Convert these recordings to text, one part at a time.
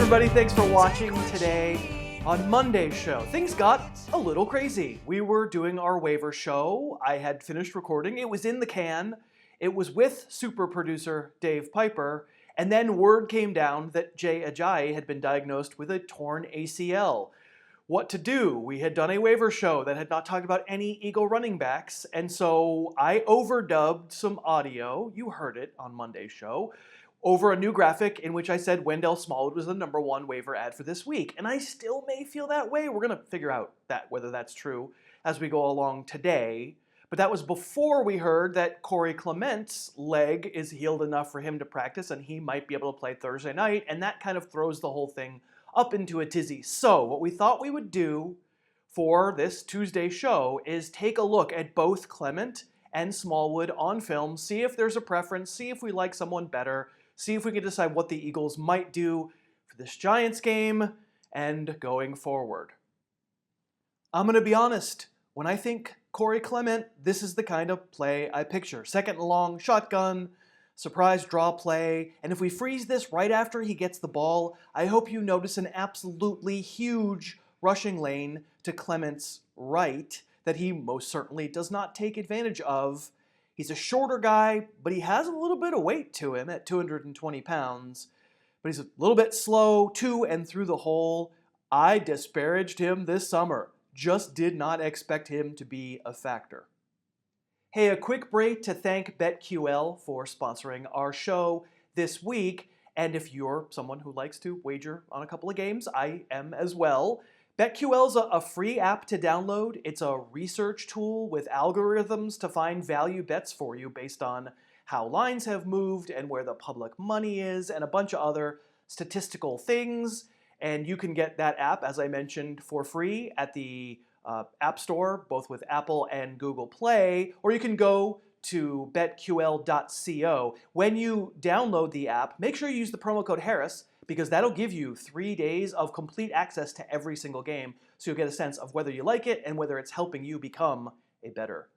everybody. Thanks for watching today. On Monday's show, things got a little crazy. We were doing our waiver show. I had finished recording. It was in the can. It was with super producer Dave Piper. And then word came down that Ajayi had been diagnosed with a torn ACL. What to do? We had done a waiver show that had not talked about any Eagle running backs. And so I overdubbed some audio. You heard it on Monday's show. Over a new graphic in which I said Wendell Smallwood was the #1 waiver ad for this week. And I still may feel that way. We're going to figure out whether that's true as we go along today. But that was before we heard that Clement's leg is healed enough for him to practice and he might be able to play Thursday night. And that kind of throws the whole thing up into a tizzy. So what we thought we would do for this Tuesday show is take a look at both Clement and Smallwood on film, see if there's a preference, see if we like someone better, see if we can decide what the Eagles might do for this Giants game and going forward. I'm going to be honest. When I think Clement, this is the kind of play I picture. Second and long, shotgun, surprise draw play. And if we freeze this right after he gets the ball, I hope you notice an absolutely huge rushing lane to Clement's right that he most certainly does not take advantage of. He's a shorter guy, but he has a little bit of weight to him at 220 pounds. But he's a little bit slow to and through the hole. I disparaged him this summer. Just did not expect him to be a factor. Hey, a quick break to thank BetQL for sponsoring our show this week. And if you're someone who likes to wager on a couple of games, I am as well. BetQL is a free app to download. It's a research tool with algorithms to find value bets for you based on how lines have moved and where the public money is and a bunch of other statistical things. And you can get that app, as I mentioned, for free at the App Store, both with Apple and Google Play, or you can go to betql.co. When you download the app, make sure you use the promo code Harris, because that'll give you 3 days of complete access to every single game, so you'll get a sense of whether you like it and whether it's helping you become a better.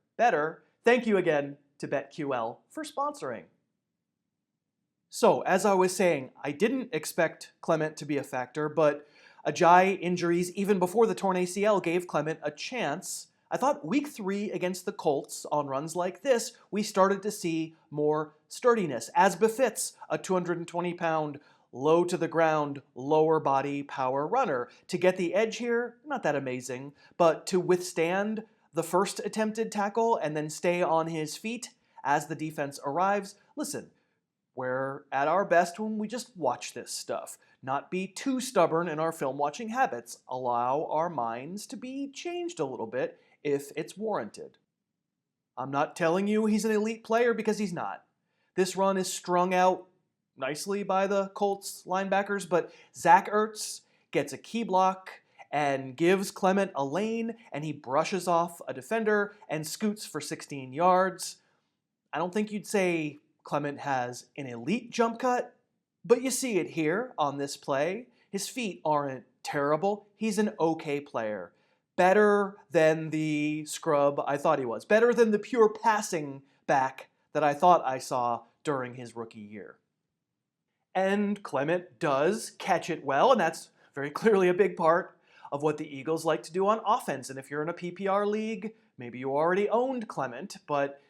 Thank you again to BetQL for sponsoring. So, as I was saying, I didn't expect Clement to be a factor, but Ajayi injuries even before the torn ACL gave Clement a chance. I thought week 3 against the Colts on runs like this, we started to see more sturdiness, as befits a 220-pound low to the ground, lower body power runner. To get the edge here, not that amazing, but to withstand the first attempted tackle and then stay on his feet as the defense arrives. Listen, we're at our best when we just watch this stuff. Not be too stubborn in our film watching habits. Allow our minds to be changed a little bit if it's warranted. I'm not telling you he's an elite player because he's not. This run is strung out nicely by the Colts linebackers, but Zach Ertz gets a key block and gives Clement a lane, and he brushes off a defender and scoots for 16 yards. I don't think you'd say Clement has an elite jump cut, but you see it here on this play. His feet aren't terrible. He's an okay player. Better than the scrub I thought he was. Better than the pure passing back that I thought I saw during his rookie year. And Clement does catch it well, and that's very clearly a big part of what the Eagles like to do on offense. And if you're in a PPR league, maybe you already owned Clement, but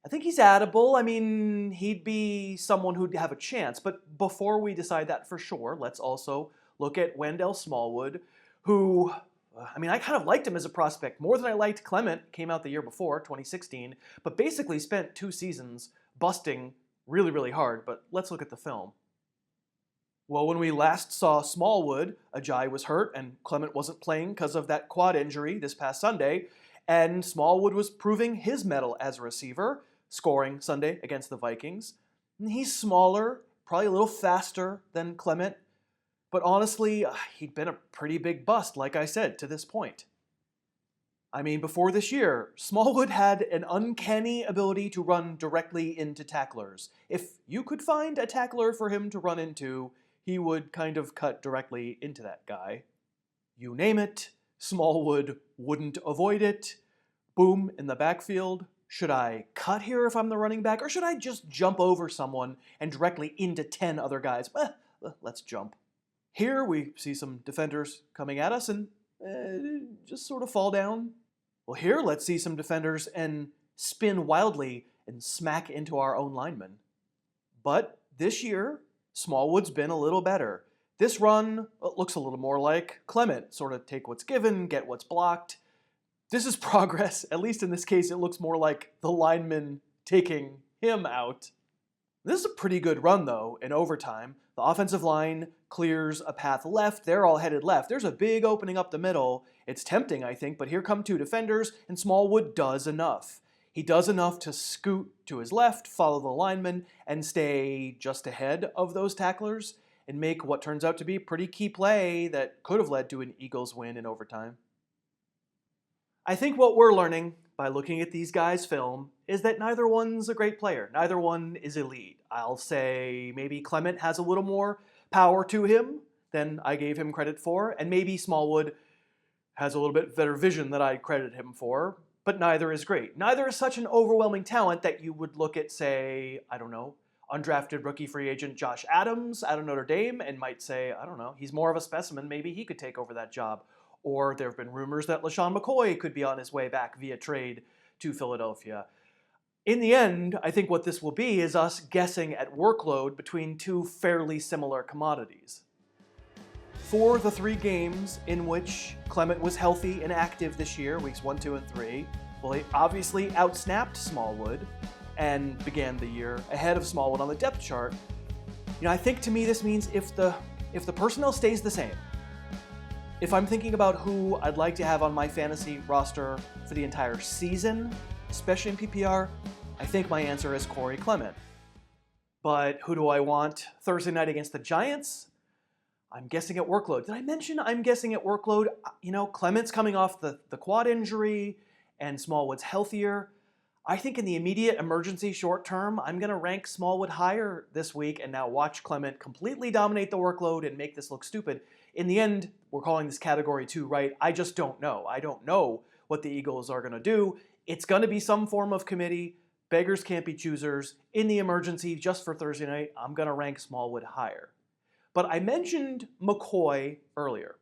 I think he's addable. I mean, he'd be someone who'd have a chance. But before we decide that for sure, let's also look at Wendell Smallwood, who, I kind of liked him as a prospect more than I liked Clement. Came out the year before, 2016, but basically spent 2 seasons busting really, really hard. But let's look at the film. Well, when we last saw Smallwood, Ajayi was hurt and Clement wasn't playing because of that quad injury this past Sunday. And Smallwood was proving his mettle as a receiver, scoring Sunday against the Vikings. And he's smaller, probably a little faster than Clement. But honestly, he'd been a pretty big bust, like I said, to this point. Before this year, Smallwood had an uncanny ability to run directly into tacklers. If you could find a tackler for him to run into, he would kind of cut directly into that guy. You name it, Smallwood wouldn't avoid it. Boom, in the backfield. Should I cut here if I'm the running back, or should I just jump over someone and directly into 10 other guys? Let's jump. Here we see some defenders coming at us and just sort of fall down. Well, here let's see some defenders and spin wildly and smack into our own linemen. But this year, Smallwood's been a little better. This run looks a little more like Clement, sort of take what's given, get what's blocked. This is progress. At least in this case, it looks more like the lineman taking him out. This is a pretty good run, though, in overtime. The offensive line clears a path left. They're all headed left. There's a big opening up the middle. It's tempting, I think, but here come two defenders, and Smallwood does enough. He does enough to scoot to his left, follow the lineman, and stay just ahead of those tacklers and make what turns out to be a pretty key play that could have led to an Eagles win in overtime. I think what we're learning by looking at these guys' film is that neither one's a great player. Neither one is elite. I'll say maybe Clement has a little more power to him than I gave him credit for, and maybe Smallwood has a little bit better vision than I credited him for, but neither is great. Neither is such an overwhelming talent that you would look at, say, I don't know, undrafted rookie free agent Josh Adams out of Notre Dame and might say, I don't know, he's more of a specimen, maybe he could take over that job. Or there have been rumors that LeSean McCoy could be on his way back via trade to Philadelphia. In the end, I think what this will be is us guessing at workload between two fairly similar commodities. For the 3 games in which Clement was healthy and active this year, weeks 1, 2, and 3, well, he obviously outsnapped Smallwood and began the year ahead of Smallwood on the depth chart. I think to me this means if the personnel stays the same, if I'm thinking about who I'd like to have on my fantasy roster for the entire season, especially in PPR, I think my answer is Corey Clement. But who do I want Thursday night against the Giants? I'm guessing at workload. Did I mention I'm guessing at workload? Clement's coming off the quad injury and Smallwood's healthier. I think in the immediate emergency short term, I'm going to rank Smallwood higher this week and now watch Clement completely dominate the workload and make this look stupid. In the end, we're calling this category 2, right? I just don't know. I don't know what the Eagles are going to do. It's going to be some form of committee. Beggars can't be choosers. In the emergency, just for Thursday night, I'm going to rank Smallwood higher. But I mentioned McCoy earlier,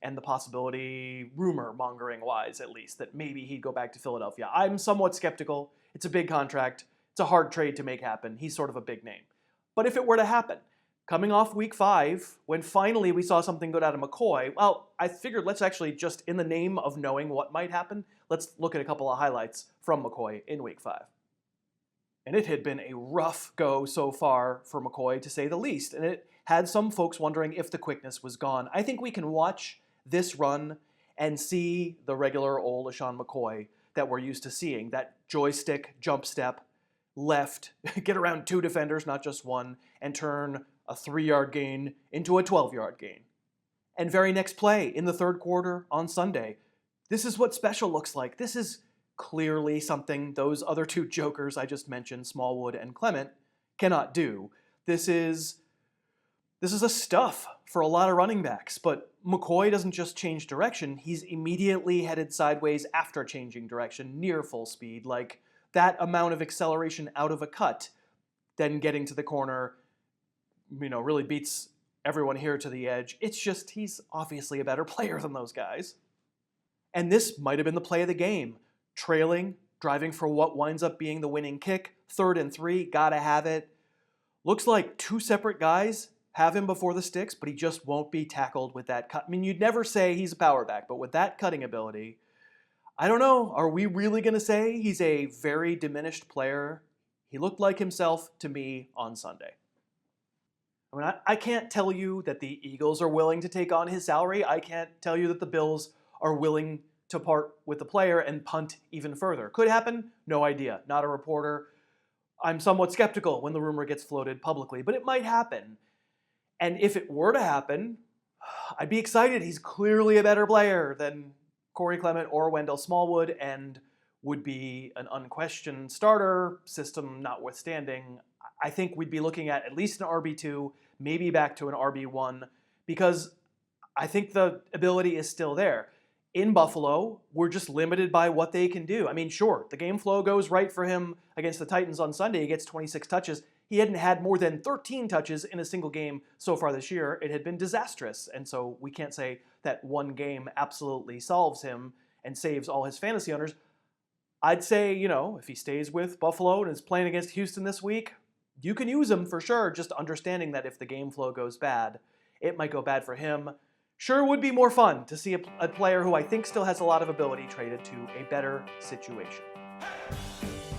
and the possibility, rumor-mongering-wise at least, that maybe he'd go back to Philadelphia. I'm somewhat skeptical. It's a big contract. It's a hard trade to make happen. He's sort of a big name. But if it were to happen, coming off week 5, when finally we saw something good out of McCoy, well, I figured let's actually just, in the name of knowing what might happen, let's look at a couple of highlights from McCoy in week 5. And it had been a rough go so far for McCoy, to say the least, and it had some folks wondering if the quickness was gone. I think we can watch this run and see the regular old LeSean McCoy that we're used to seeing, that joystick jump step, left, get around 2 defenders, not just one, and turn a 3-yard gain into a 12-yard gain. And very next play, in the 3rd quarter on Sunday, this is what special looks like. This is clearly something those other 2 jokers I just mentioned, Smallwood and Clement, cannot do. This is a stuff for a lot of running backs, but McCoy doesn't just change direction, he's immediately headed sideways after changing direction, near full speed, like that amount of acceleration out of a cut, then getting to the corner, really beats everyone here to the edge. It's just, he's obviously a better player than those guys. And this might have been the play of the game. Trailing, driving for what winds up being the winning kick, 3rd and 3, gotta have it. Looks like 2 separate guys have him before the sticks, but he just won't be tackled with that cut. You'd never say he's a power back, but with that cutting ability, I don't know, are we really going to say he's a very diminished player? He looked like himself to me on Sunday. I can't tell you that the Eagles are willing to take on his salary. I can't tell you that the Bills are willing to part with the player and punt even further. Could happen? No idea. Not a reporter. I'm somewhat skeptical when the rumor gets floated publicly, but it might happen. And if it were to happen, I'd be excited. He's clearly a better player than Corey Clement or Wendell Smallwood and would be an unquestioned starter, system notwithstanding. I think we'd be looking at least an RB2, maybe back to an RB1, because I think the ability is still there. in Buffalo, we're just limited by what they can do. I mean, sure, the game flow goes right for him against the Titans on Sunday. He gets 26 touches. He hadn't had more than 13 touches in a single game so far this year. It had been disastrous. And so we can't say that one game absolutely solves him and saves all his fantasy owners. I'd say, if he stays with Buffalo and is playing against Houston this week, you can use him for sure, just understanding that if the game flow goes bad, it might go bad for him. Sure would be more fun to see a player who I think still has a lot of ability traded to a better situation.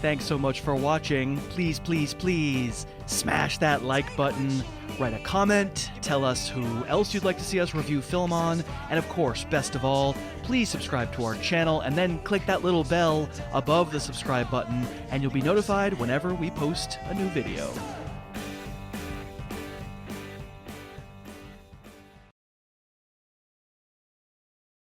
Thanks so much for watching. Please, please, please smash that like button, write a comment, tell us who else you'd like to see us review film on, and of course, best of all, please subscribe to our channel and then click that little bell above the subscribe button and you'll be notified whenever we post a new video.